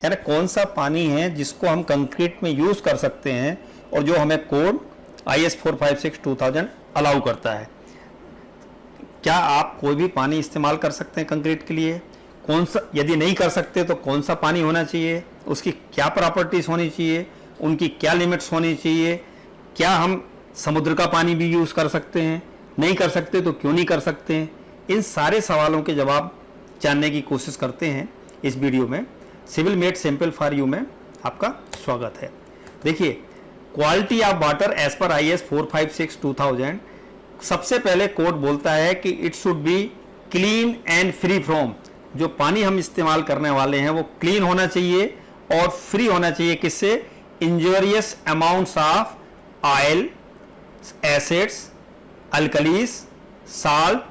यानी कौन सा पानी है जिसको हम कंक्रीट में यूज़ कर सकते हैं और जो हमें कोड IS 456-2000 अलाउ करता है। क्या आप कोई भी पानी इस्तेमाल कर सकते हैं कंक्रीट के लिए? कौन सा, यदि नहीं कर सकते तो कौन सा पानी होना चाहिए, उसकी क्या प्रॉपर्टीज़ होनी चाहिए, उनकी क्या लिमिट्स होनी चाहिए, क्या हम समुद्र का पानी भी यूज़ कर सकते हैं, नहीं कर सकते तो क्यों नहीं कर सकते हैं, इन सारे सवालों के जवाब जानने की कोशिश करते हैं इस वीडियो में। Civil made simple for you में आपका स्वागत है। देखिए, quality of water as per IS 456-2000 सबसे पहले कोड बोलता है कि it should be clean and free from, जो पानी हम इस्तेमाल करने वाले हैं वो क्लीन होना चाहिए और फ्री होना चाहिए किससे? Injurious amounts of oil, acids, alkalis, salt,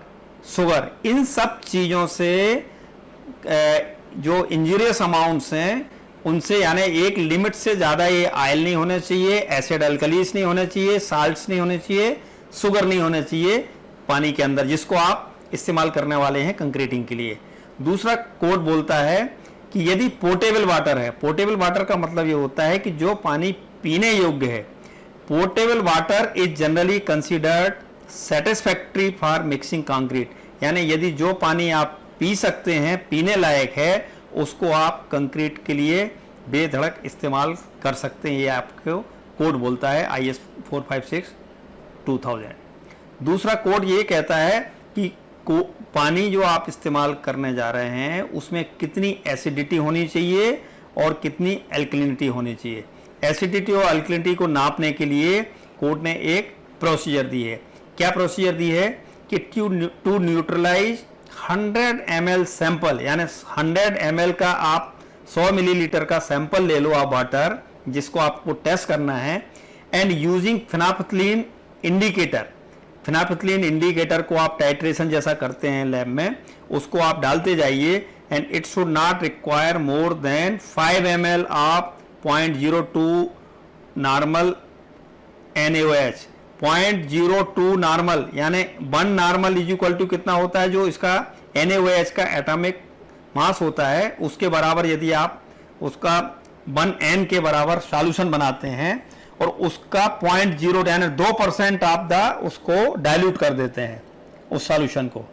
sugar, इन सब चीज़ों से जो इंजूरियस अमाउंट्स हैं उनसे, यानी एक लिमिट से ज़्यादा ये ऑयल नहीं होना चाहिए, एसिड अल्कलीज नहीं होना चाहिए, साल्ट्स नहीं होने चाहिए, शुगर नहीं होना चाहिए पानी के अंदर जिसको आप इस्तेमाल करने वाले हैं कंक्रीटिंग के लिए। दूसरा कोड बोलता है कि यदि पोर्टेबल वाटर है, पोर्टेबल वाटर का मतलब ये होता है कि जो पानी पीने योग्य है, portable water is generally considered satisfactory for mixing concrete, यानी यदि जो पानी आप पी सकते हैं, पीने लायक है, उसको आप कंक्रीट के लिए बेधड़क इस्तेमाल कर सकते हैं। ये आपको कोड बोलता है IS 456-2000। दूसरा कोड ये कहता है कि पानी जो आप इस्तेमाल करने जा रहे हैं उसमें कितनी एसिडिटी होनी चाहिए और कितनी एल्कलिनिटी होनी चाहिए। एसिडिटी और एल्कलिनिटी को नापने के लिए कोर्ट ने एक प्रोसीजर दी है। क्या प्रोसीजर दी है कि टू न्यूट्रलाइज 100 ml सैंपल, यानी 100 ml का आप 100 मिलीलीटर का सैंपल ले लो आप वाटर, जिसको आपको टेस्ट करना है, एंड यूजिंग फिनापथलीन इंडिकेटर। फिनापथलीन इंडिकेटर को आप टाइट्रेशन जैसा करते हैं लैब में, उसको आप डालते जाइए, and it should not require more then 5 ml ऑफ 0.02 नॉर्मल NaOH। 0.02 नॉर्मल यानी 1 नॉर्मल इज इक्वल टू कितना होता है, जो इसका NaOH का एटॉमिक मास होता है उसके बराबर यदि आप उसका 1N के बराबर सॉल्यूशन बनाते हैं और उसका 0.0 यानी 2% आप उसको डाइल्यूट कर देते हैं उस सॉल्यूशन को,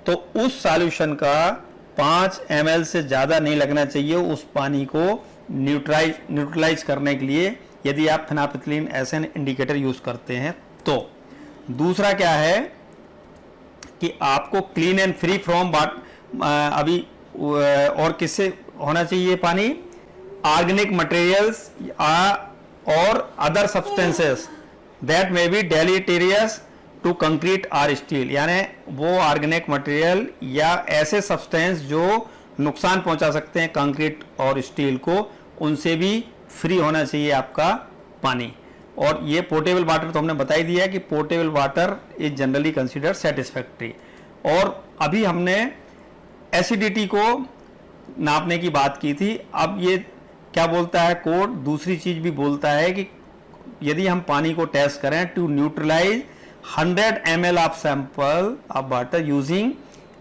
तो उस सॉल्यूशन का 5 ml से ज़्यादा नहीं लगना चाहिए उस पानी को न्यूट्रलाइज करने के लिए, यदि आप फिनापथलीन एसिड इंडिकेटर यूज़ करते हैं तो। दूसरा क्या है कि आपको क्लीन एंड फ्री फ्रॉम अभी और किससे होना चाहिए पानी? ऑर्गेनिक मटेरियल्स और other substances that may be deleterious to concrete और स्टील, यानी वो ऑर्गेनिक मटेरियल या ऐसे सब्सटेंस जो नुकसान पहुंचा सकते हैं कंक्रीट और स्टील को, उनसे भी फ्री होना चाहिए आपका पानी। और ये पोर्टेबल वाटर तो हमने बता ही दिया है कि portable water is generally consider satisfactory. और अभी हमने एसिडिटी को नापने की बात की थी। अब ये क्या बोलता है कोड? दूसरी चीज भी बोलता है कि यदि हम पानी को टेस्ट करें to neutralise 100 ml of sample of water using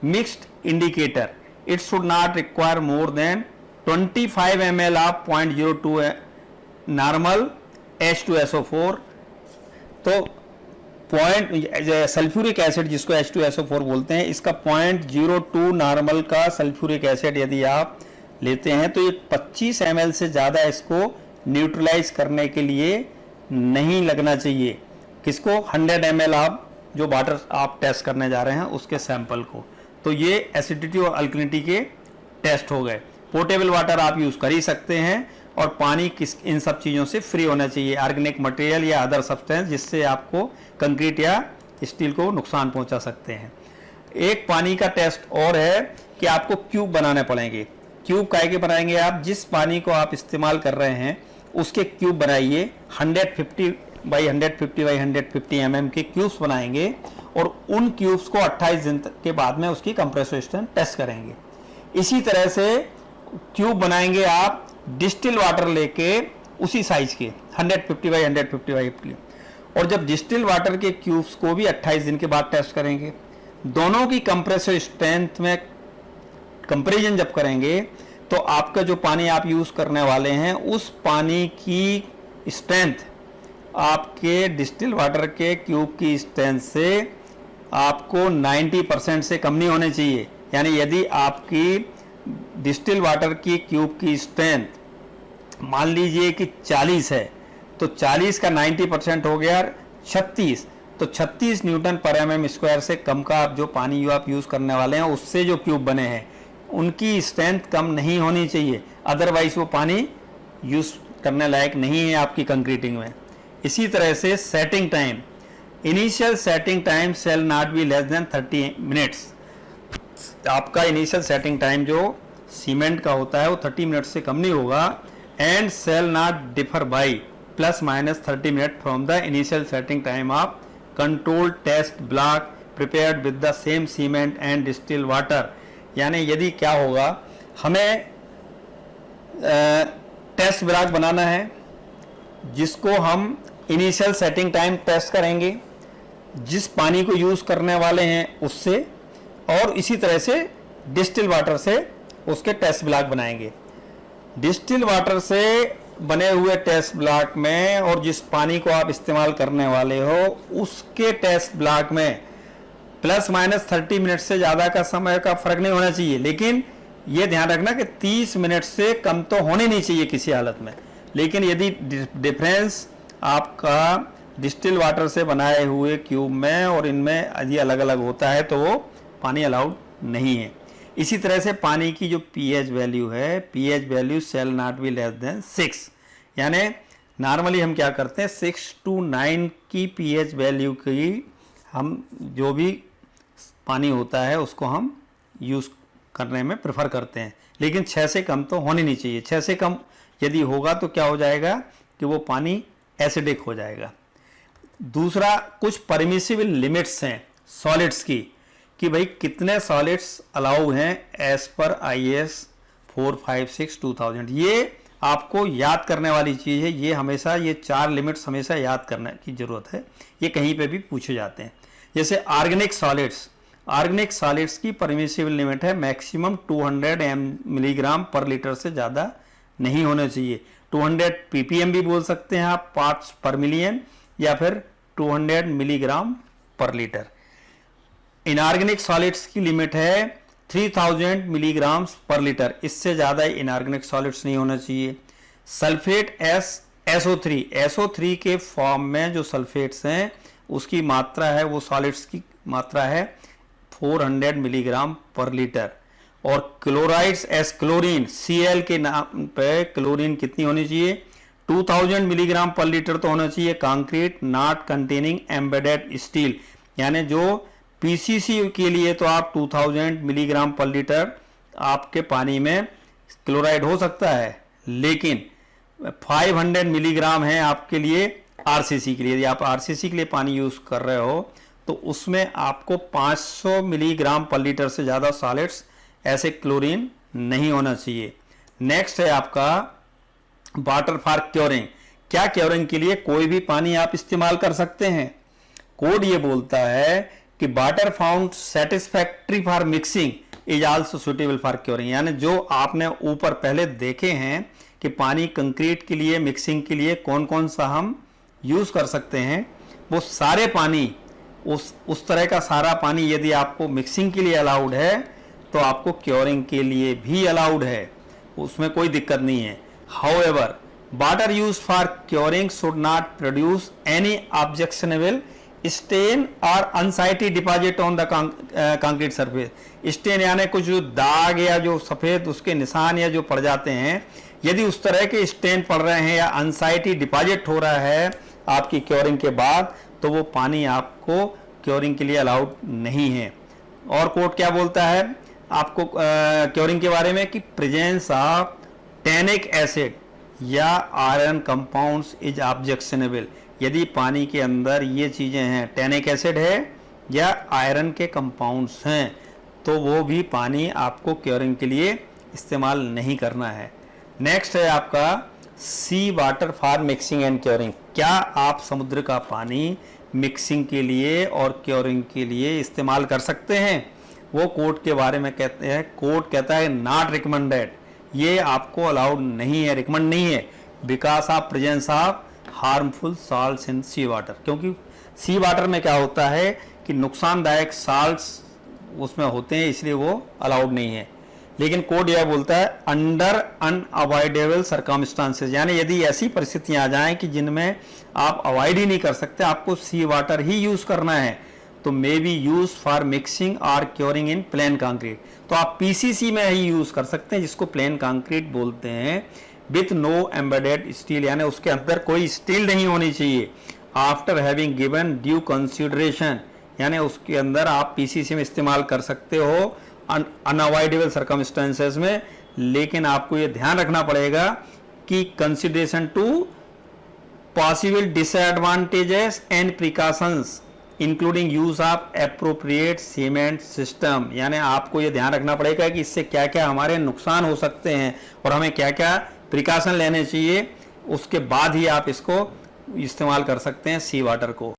mixed indicator, it should not require more than 25 ml ऑफ 0.02 नॉर्मल H2SO4। तो सल्फ्यूरिक एसिड जिसको H2SO4 बोलते हैं, इसका 0.02 नॉर्मल का सल्फ्यूरिक एसिड यदि आप लेते हैं तो ये 25 ml से ज़्यादा इसको न्यूट्रलाइज करने के लिए नहीं लगना चाहिए। किसको? 100 ml आप जो वाटर आप टेस्ट करने जा रहे हैं उसके सैंपल को। तो ये एसिडिटी और अल्कलिनिटी के टेस्ट हो गए। पोर्टेबल वाटर आप यूज़ कर ही सकते हैं और पानी इन सब चीज़ों से फ्री होना चाहिए, ऑर्गेनिक मटेरियल या अदर सब्सटेंस जिससे आपको कंक्रीट या स्टील को नुकसान पहुंचा सकते हैं। एक पानी का टेस्ट और है कि आपको क्यूब बनाने पड़ेंगे। क्यूब काहे के बनाएंगे आप? जिस पानी को आप इस्तेमाल कर रहे हैं उसके क्यूब बनाइए, 150 बाई 150 mm के क्यूब्स बनाएंगे और उन क्यूब्स को 28 दिन के बाद में उसकी कंप्रेसर स्ट्रेंथ टेस्ट करेंगे। इसी तरह से क्यूब बनाएंगे आप डिस्टिल वाटर लेके उसी साइज के 150 बाई 150 और जब डिस्टिल वाटर के क्यूब्स को भी 28 दिन के बाद टेस्ट करेंगे। दोनों की कंप्रेसर स्ट्रेंथ में कंपैरिजन जब करेंगे तो आपका जो पानी आप यूज़ करने वाले हैं उस पानी की स्ट्रेंथ आपके डिस्टिल वाटर के क्यूब की स्ट्रेंथ से आपको 90% से कम नहीं होने चाहिए। यानी यदि आपकी डिस्टिल वाटर की क्यूब की स्ट्रेंथ मान लीजिए कि 40 है, तो 40 का 90% हो गया 36, तो 36 न्यूटन पर एमएम स्क्वायर से कम का आप जो पानी जो आप यूज़ करने वाले हैं उससे जो क्यूब बने हैं उनकी स्ट्रेंथ कम नहीं होनी चाहिए, अदरवाइज वो पानी यूज़ करने लायक नहीं है आपकी कंक्रीटिंग में। इसी तरह से setting time, initial setting time shall not be less than 30 minutes. आपका इनिशियल सेटिंग टाइम जो सीमेंट का होता है वो 30 मिनट से कम नहीं होगा। And shall not differ by plus minus 30 minute from the initial setting time of control test block prepared with the same cement and distil water. यानी यदि क्या होगा, हमें टेस्ट ब्लॉक बनाना है जिसको हम इनिशियल सेटिंग टाइम टेस्ट करेंगे जिस पानी को यूज़ करने वाले हैं उससे, और इसी तरह से डिस्टिल वाटर से उसके टेस्ट ब्लॉक बनाएंगे। डिस्टिल वाटर से बने हुए टेस्ट ब्लॉक में और जिस पानी को आप इस्तेमाल करने वाले हो उसके टेस्ट ब्लॉक में प्लस माइनस 30 मिनट से ज़्यादा का समय का फर्क नहीं होना चाहिए। लेकिन ये ध्यान रखना कि 30 मिनट से कम तो होने नहीं चाहिए किसी हालत में। लेकिन यदि डिफरेंस आपका डिस्टिल वाटर से बनाए हुए क्यूब में और इनमें यदि अलग अलग होता है तो वो पानी अलाउड नहीं है। इसी तरह से पानी की जो पीएच वैल्यू है, pH value shall not be less than 6। यानी नॉर्मली हम क्या करते हैं 6 to 9 की पीएच वैल्यू की हम जो भी पानी होता है उसको हम यूज़ करने में प्रेफर करते हैं। लेकिन 6 से कम तो होनी नहीं चाहिए। 6 से कम यदि होगा तो क्या हो जाएगा कि वो पानी एसिडिक हो जाएगा। दूसरा, कुछ परमिसिबल लिमिट्स हैं सॉलिड्स की कि भाई कितने सॉलिड्स अलाउ हैं एज पर IAS 456/2000। ये आपको याद करने वाली चीज़ है। ये हमेशा ये 4 लिमिट्स हमेशा याद करने की ज़रूरत है। ये कहीं पे भी पूछे जाते हैं। जैसे ऑर्गेनिक सॉलिड्स की परमिसिबल लिमिट है मैक्सिमम 200 मिलीग्राम पर लीटर से ज़्यादा नहीं होना चाहिए। 200 ppm भी बोल सकते हैं आप, पार्ट्स पर मिलियन, या फिर 200 मिलीग्राम पर लीटर। इनऑर्गेनिक सॉलिड्स की लिमिट है 3000 मिलीग्राम पर लीटर, इससे ज़्यादा इनऑर्गेनिक सॉलिड्स नहीं होना चाहिए। सल्फेट SO3 के फॉर्म में जो सल्फेट्स हैं उसकी मात्रा है, वो सॉलिड्स की मात्रा है 400 मिलीग्राम पर लीटर। और क्लोराइड्स क्लोरीन Cl के नाम पे क्लोरीन कितनी होनी चाहिए 2000 मिलीग्राम पर लीटर तो होना चाहिए। Concrete not containing embedded steel, यानी जो PCC के लिए तो आप 2000 मिलीग्राम पर लीटर आपके पानी में क्लोराइड हो सकता है, लेकिन 500 मिलीग्राम है आपके लिए RCC के लिए। यदि आप RCC के लिए पानी यूज़ कर रहे हो तो उसमें आपको 500 मिलीग्राम पर लीटर से ज़्यादा सॉलिड्स ऐसे क्लोरीन नहीं होना चाहिए। नेक्स्ट है आपका वाटर फॉर क्योरिंग। क्या क्योरिंग के लिए कोई भी पानी आप इस्तेमाल कर सकते हैं। कोड ये बोलता है कि water found satisfactory for mixing is also suitable for curing. यानी जो आपने ऊपर पहले देखे हैं कि पानी कंक्रीट के लिए मिक्सिंग के लिए कौन कौन सा हम यूज़ कर सकते हैं, वो सारे पानी उस तरह का सारा पानी यदि आपको मिक्सिंग के लिए अलाउड है तो आपको क्योरिंग के लिए भी अलाउड है, उसमें कोई दिक्कत नहीं है। However water use for curing should not produce any objectionable stain और unsightly deposit on the concrete surface. Stain यानी कुछ जो दाग या जो सफ़ेद उसके निशान या जो पड़ जाते हैं, यदि उस तरह के स्टेन पड़ रहे हैं या अनसाइटी डिपॉजिट हो रहा है आपकी क्योरिंग के बाद, तो वो पानी आपको क्योरिंग के लिए अलाउड नहीं है। और कोड क्या बोलता है आपको क्योरिंग के बारे में कि प्रेजेंस ऑफ टैनिक एसिड या आयरन कंपाउंड्स इज ऑब्जेक्शनेबल। यदि पानी के अंदर ये चीज़ें हैं, टैनिक एसिड है या आयरन के कंपाउंड्स हैं, तो वो भी पानी आपको क्योरिंग के लिए इस्तेमाल नहीं करना है। नेक्स्ट है आपका sea water for mixing and curing. क्या आप समुद्र का पानी मिक्सिंग के लिए और क्योरिंग के लिए इस्तेमाल कर सकते हैं। वो कोड के बारे में कहते हैं, कोड कहता है नॉट रिकमेंडेड, ये आपको अलाउड नहीं है, रिकमेंड नहीं है, because of presence of harmful salts in sea water. क्योंकि सी वाटर में क्या होता है कि नुकसानदायक साल्ट्स उसमें होते हैं, इसलिए वो अलाउड नहीं है। लेकिन कोड यह बोलता है अंडर अनअवॉइडेबल सर्कमस्टांसेस, यानी यदि ऐसी परिस्थितियां आ जाएं कि जिनमें आप अवॉइड ही नहीं कर सकते, आपको सी वाटर ही यूज करना है, तो may be use for mixing और क्योरिंग इन प्लेन कंक्रीट, तो आप पीसीसी में ही यूज कर सकते हैं, जिसको प्लेन कंक्रीट बोलते हैं, विथ नो एम्बेडेड स्टील, यानी उसके अंदर कोई स्टील नहीं होनी चाहिए। After having given due consideration, यानी उसके अंदर आप पीसीसी में इस्तेमाल कर सकते हो अनअवॉइडेबल सर्कमस्टेंसेस में, लेकिन आपको ये ध्यान रखना पड़ेगा कि consideration to possible disadvantages and precautions including use of appropriate cement system, यानी आपको ये ध्यान रखना पड़ेगा कि इससे क्या क्या हमारे नुकसान हो सकते हैं और हमें क्या क्या प्रिकॉशन लेने चाहिए, उसके बाद ही आप इसको इस्तेमाल कर सकते हैं सी वाटर को।